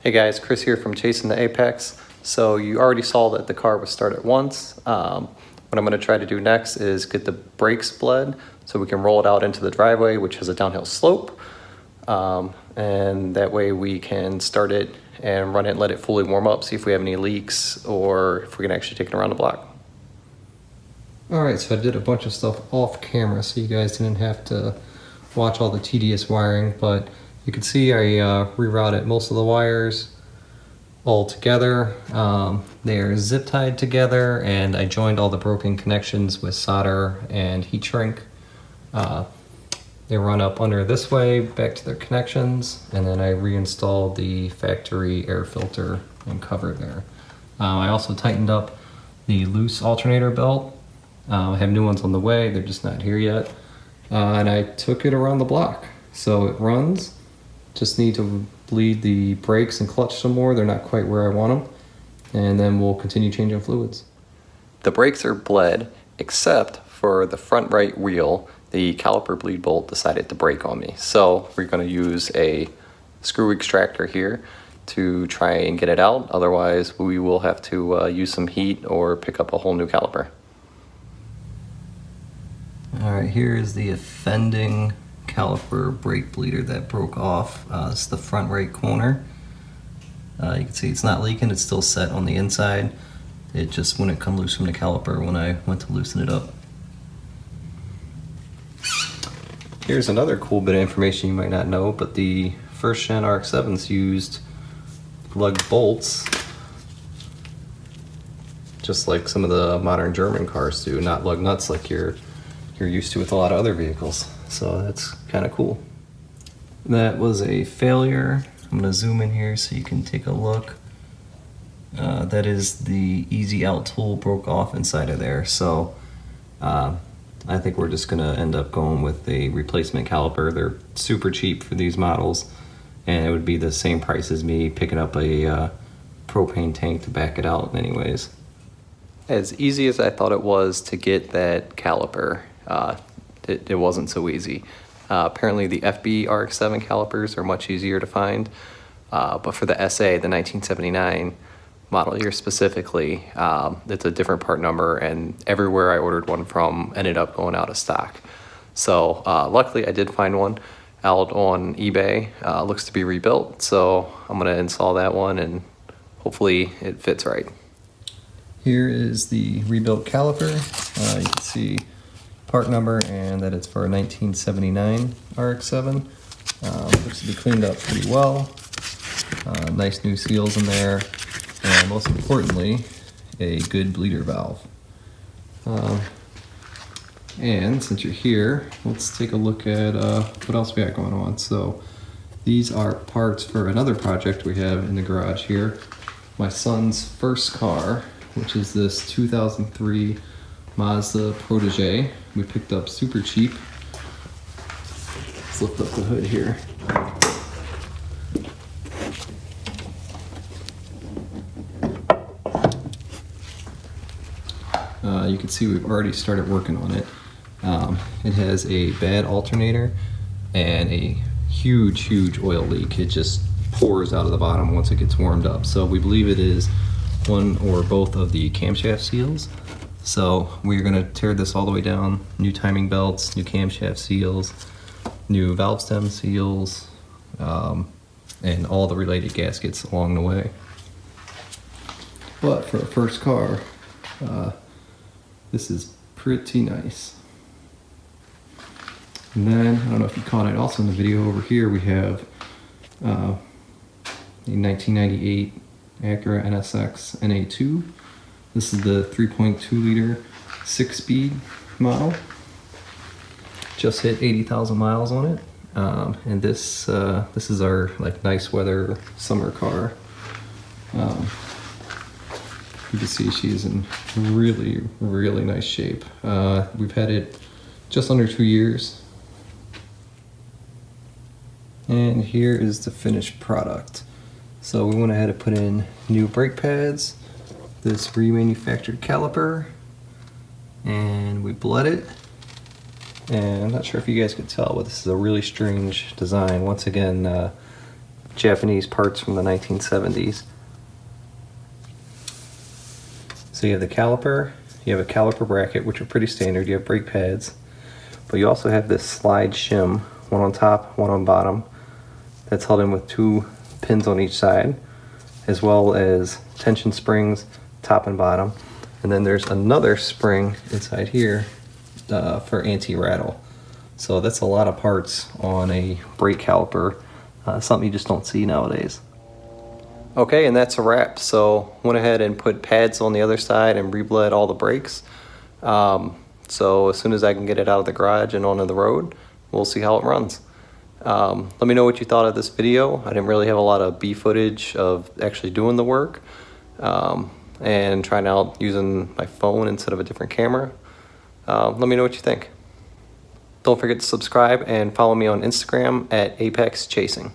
Hey guys, Chris here from Chasing the Apex. So you already saw that the car was started once. What I'm going to try to do next is get the brakes bled so we can roll it out into the driveway, which has a downhill slope. And that way we can start it and run it and let it fully warm up, see if we have any leaks or if we can actually take it around the block. Alright, so I did a bunch of stuff off camera so you guys didn't have to watch all the tedious wiring, but you can see I rerouted most of the wires all together. They are zip tied together, and I joined all the broken connections with solder and heat shrink. They run up under this way back to their connections, and then I reinstalled the factory air filter and cover there. I also tightened up the loose alternator belt. I have new ones on the way, they're just not here yet. And I took it around the block. So it runs, just need to bleed the brakes and clutch some more. They're not quite where I want them. And then we'll continue changing fluids. The brakes are bled, except for the front right wheel. The caliper bleed bolt decided to break on me. So we're going to use a screw extractor here to try and get it out. Otherwise, we will have to use some heat or pick up a whole new caliper. Alright, here is the offending caliper brake bleeder that broke off. It's the front right corner. You can see it's not leaking, it's still set on the inside. It just wouldn't come loose from the caliper when I went to loosen it up. Here's another cool bit of information you might not know, but the first gen Rx-7s used lug bolts, just like some of the modern German cars do, not lug nuts like you're used to with a lot of other vehicles. So that's kind of cool. That was a failure. I'm gonna zoom in here so you can take a look. That is the easy out tool broke off inside of there. So I think we're just gonna end up going with a replacement caliper. They're super cheap for these models, and it would be the same price as me picking up a propane tank to back it out anyways. As easy as I thought it was to get that caliper, it wasn't so easy. Apparently the FB Rx-7 calipers are much easier to find, but for the SA, the 1979 model year specifically, it's a different part number, and everywhere I ordered one from ended up going out of stock. So luckily I did find one out on eBay. Looks to be rebuilt, so I'm gonna install that one and hopefully it fits right. Here is the rebuilt caliper. You can see part number and that it's for a 1979 Rx-7. Looks to be cleaned up pretty well. Nice new seals in there, and most importantly, a good bleeder valve. And since you're here, let's take a look at what else we got going on. So these are parts for another project we have in the garage here. My son's first car, which is this 2003 Mazda Protege. We picked up super cheap. Let's lift up the hood here. You can see we've already started working on it. It has a bad alternator and a huge oil leak. It just pours out of the bottom once it gets warmed up. So we believe it is one or both of the camshaft seals. So we're gonna tear this all the way down, new timing belts, new camshaft seals, new valve stem seals, and all the related gaskets along the way. But for a first car, this is pretty nice. And then, I don't know if you caught it, also in the video over here we have a 1998 Acura NSX NA2. This is the 3.2 liter 6-speed model. Just hit 80,000 miles on it. And this is our like nice weather summer car. You can see she's in really nice shape. We've had it just under 2 years. And here is the finished product. So we went ahead and put in new brake pads, this remanufactured caliper, and we bled it. And I'm not sure if you guys could tell, but this is a really strange design. Once again, Japanese parts from the 1970s. So you have the caliper, you have a caliper bracket, which are pretty standard. You have brake pads, but you also have this slide shim, one on top, one on bottom, that's held in with 2 pins on each side, as well as tension springs, top and bottom. And then there's another spring inside here for anti-rattle. So that's a lot of parts on a brake caliper, something you just don't see nowadays. Okay, and that's a wrap. So went ahead and put pads on the other side and rebled all the brakes. So as soon as I can get it out of the garage and onto the road, we'll see how it runs. Let me know what you thought of this video. I didn't really have a lot of B footage of actually doing the work and trying out using my phone instead of a different camera. Let me know what you think. Don't forget to subscribe and follow me on Instagram at Apex Chasing.